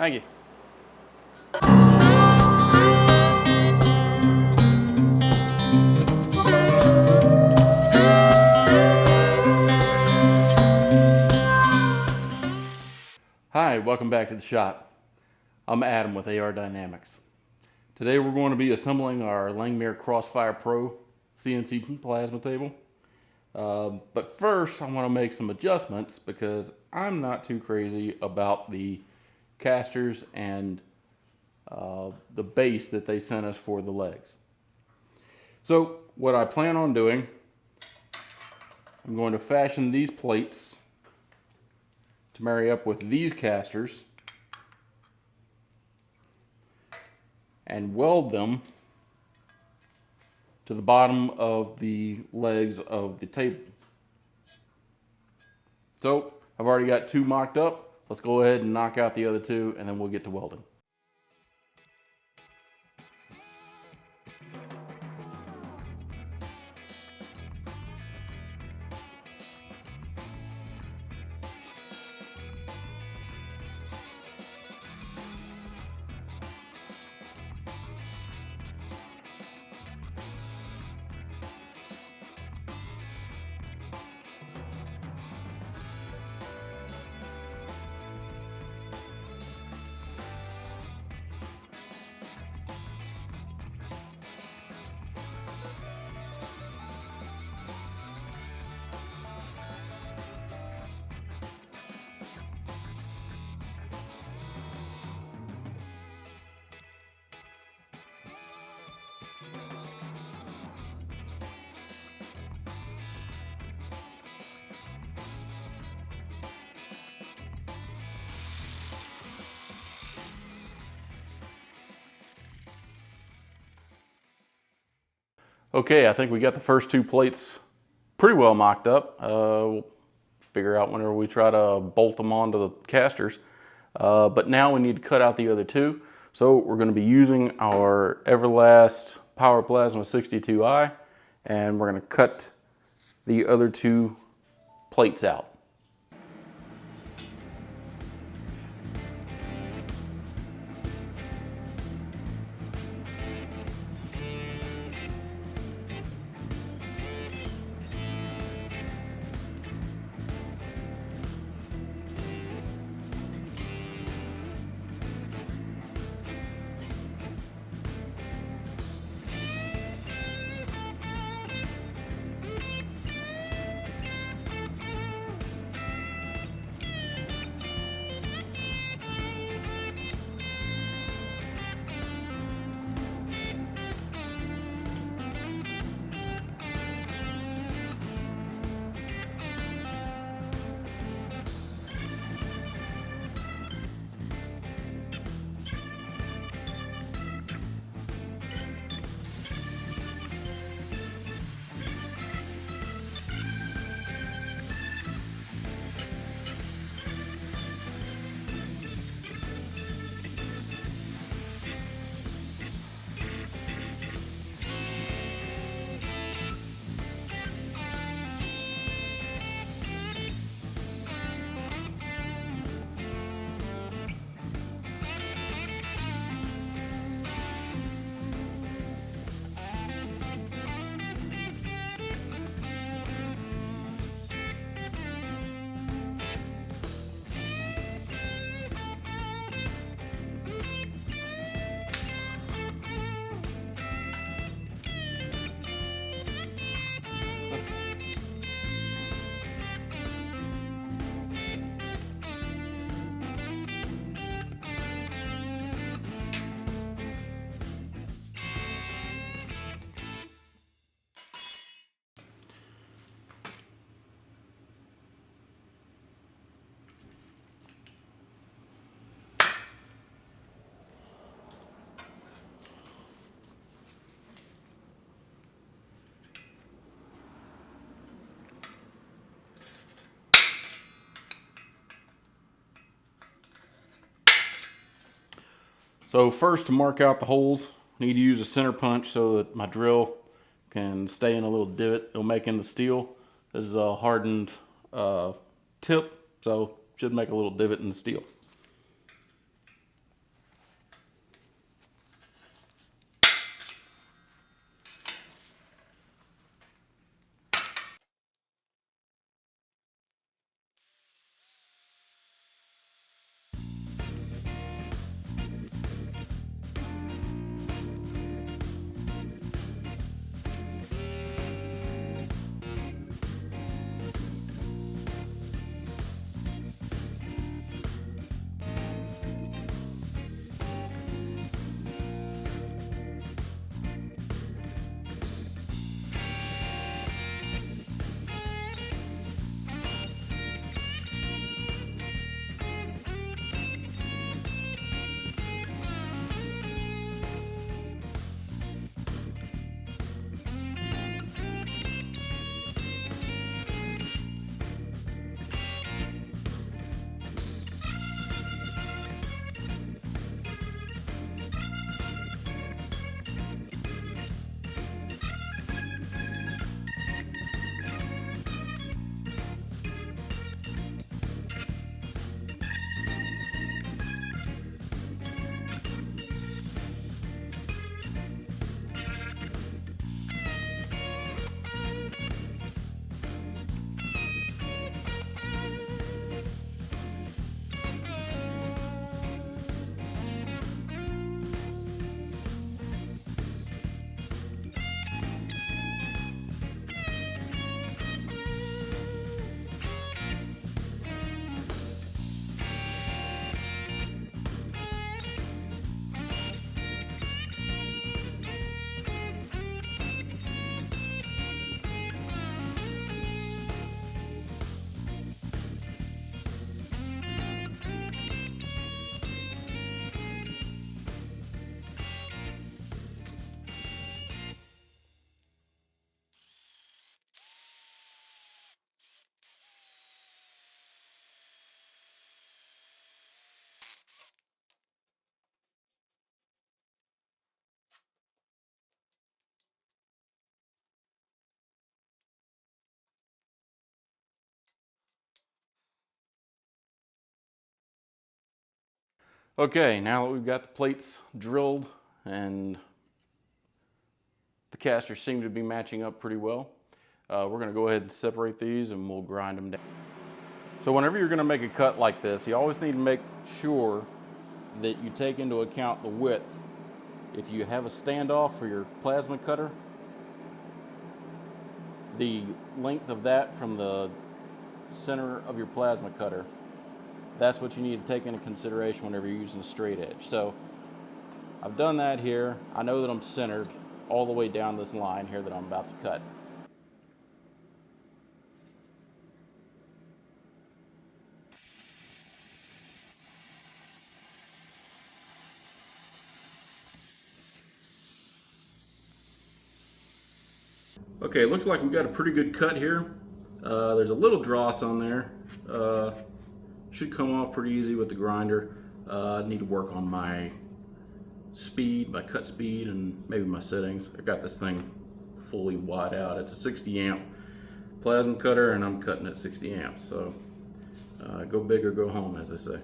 Thank you. Hi, welcome back to the shop. I'm Adam with AR Dynamics. Today we're going to be assembling our Langmuir Crossfire Pro CNC plasma table. But first I want to make some adjustments because I'm not too crazy about the casters and the base that they sent us for the legs. So what I plan on doing, I'm going to fashion these plates to marry up with these casters and weld them to the bottom of the legs of the table. So I've already got two mocked up. Let's go ahead and knock out the other two and then we'll get to welding. Okay, I think we got the first two plates pretty well mocked up. We'll figure out whenever we try to bolt them onto the casters. But now we need to cut out the other two. So we're going to be using our Everlast Power Plasma 62i, and we're going to cut the other two plates out. So first, to mark out the holes, I need to use a center punch so that my drill can stay in a little divot it'll make in the steel. This is a hardened tip, so should make a little divot in the steel. Okay, now that we've got the plates drilled and the casters seem to be matching up pretty well, we're going to go ahead and separate these and we'll grind them down. So whenever you're going to make a cut like this, you always need to make sure that you take into account the width. If you have a standoff for your plasma cutter, the length of that from the center of your plasma cutter, that's what you need to take into consideration whenever you're using a straight edge. So I've done that here. I know that I'm centered all the way down this line here that I'm about to cut. Okay, it looks like we've got a pretty good cut here. There's a little dross on there. Should come off pretty easy with the grinder. I need to work on my speed, my cut speed, and maybe my settings. I got this thing fully wide out. It's a 60 amp plasma cutter and I'm cutting at 60 amps. So go big or go home, as they say.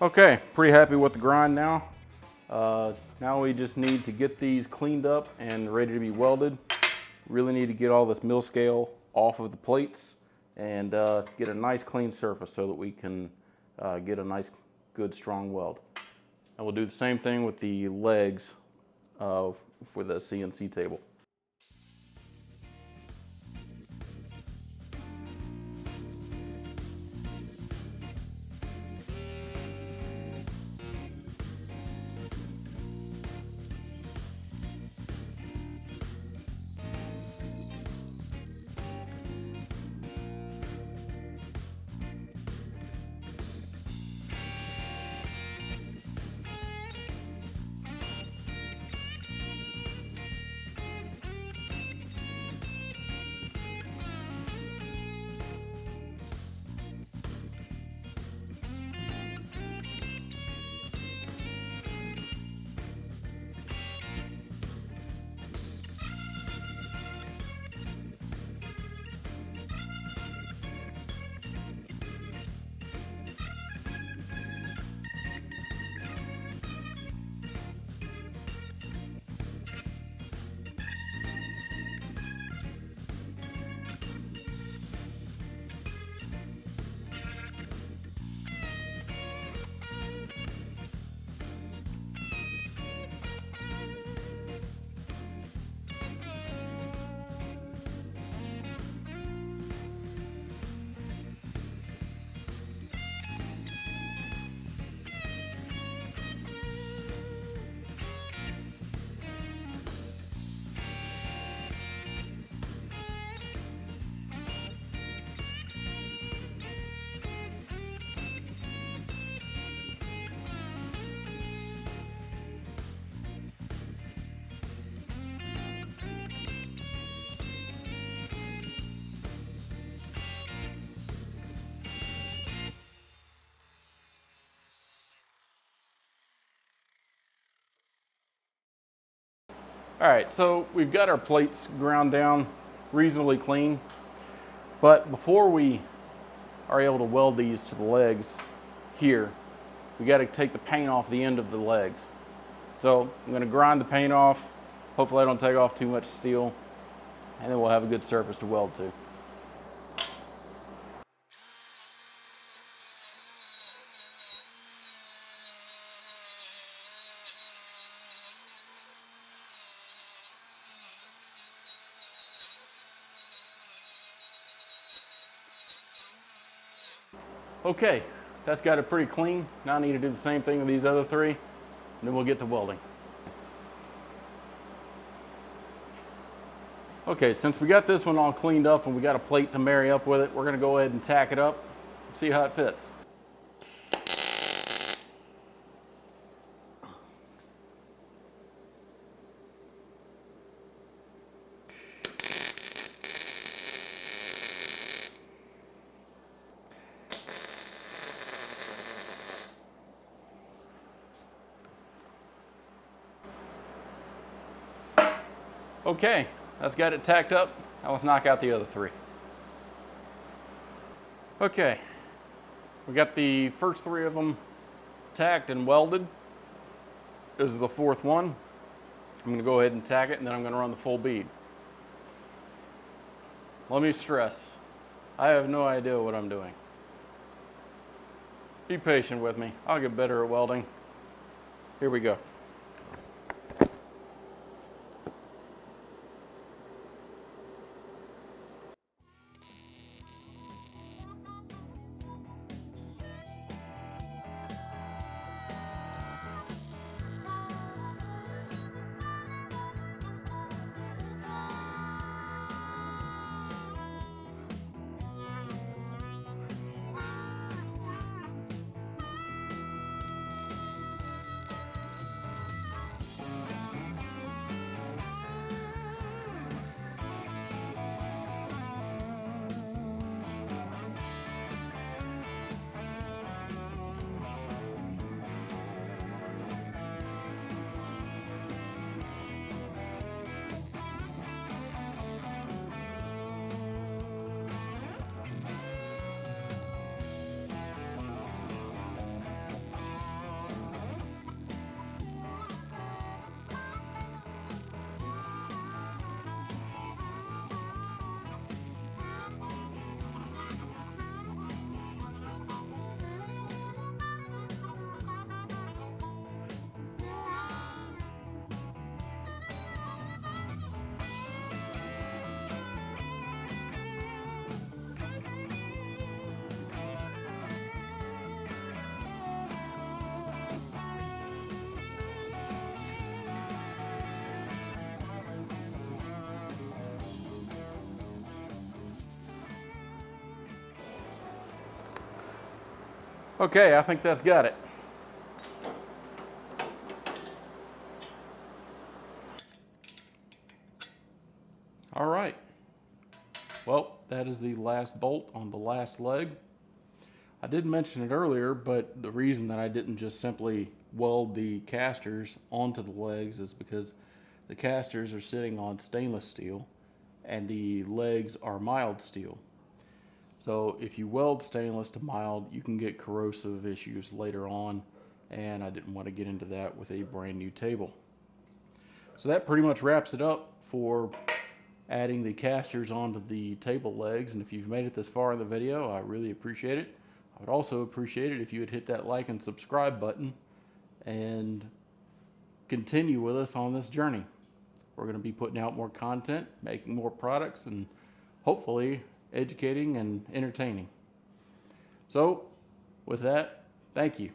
Okay, pretty happy with the grind now. Now we just need to get these cleaned up and ready to be welded. Really need to get all this mill scale off of the plates and get a nice clean surface so that we can get a nice, good, strong weld. And we'll do the same thing with the legs for the CNC table. All right, so we've got our plates ground down reasonably clean, but before we are able to weld these to the legs here, we got to take the paint off the end of the legs. So I'm going to grind the paint off. Hopefully I don't take off too much steel, and then we'll have a good surface to weld to. Okay, that's got it pretty clean. Now I need to do the same thing with these other three, and then we'll get to welding. Okay, since we got this one all cleaned up and we got a plate to marry up with it, we're gonna go ahead and tack it up and see how it fits. Okay, that's got it tacked up. Now let's knock out the other 3. Okay, we got the first 3 of them tacked and welded. This is the 4th one. I'm gonna go ahead and tack it, and then I'm gonna run the full bead. Let me stress, I have no idea what I'm doing. Be patient with me. I'll get better at welding. Here we go. Okay, I think that's got it. All right. Well, that is the last bolt on the last leg. I did mention it earlier, but the reason that I didn't just simply weld the casters onto the legs is because the casters are sitting on stainless steel and the legs are mild steel. So if you weld stainless to mild, you can get corrosive issues later on, and I didn't want to get into that with a brand new table. So that pretty much wraps it up for adding the casters onto the table legs. And if you've made it this far in the video, I really appreciate it. I would also appreciate it if you would hit that like and subscribe button and continue with us on this journey. We're going to be putting out more content, making more products, and hopefully educating and entertaining. So with that, thank you.